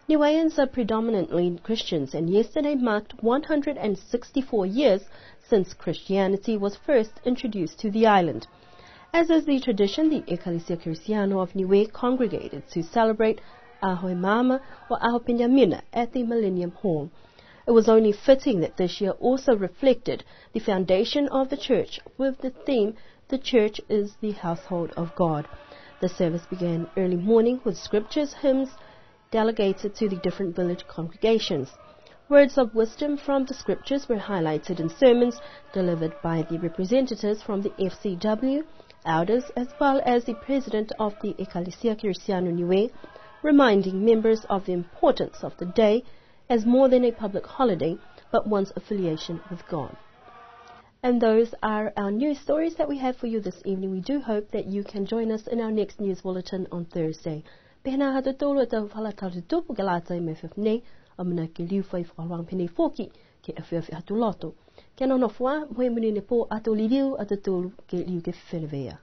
Niueans are predominantly Christians, and yesterday marked 164 years since Christianity was first introduced to the island. As is the tradition, the Ecclesia Cristiano of Niue congregated to celebrate Ahoy Mama or Aho Penyamina at the Millennium Hall. It was only fitting that this year also reflected the foundation of the church with the theme, "The Church is the Household of God." The service began early morning with scriptures, hymns delegated to the different village congregations. Words of wisdom from the scriptures were highlighted in sermons delivered by the representatives from the FCW, elders, as well as the president of the Ecclesia Cristiano Niue, reminding members of the importance of the day as more than a public holiday, but one's affiliation with God. And those are our news stories that we have for you this evening. We do hope that you can join us in our next news bulletin on Thursday. Pehna hatutolo tau whalatatutupu galata me whiwhne, amana ke liu whai whawang pene fōki ke awhiawhi hatuloto. Kia nono wha, moe mune ne pō ato li liu atutulu ke liu ke whenevea.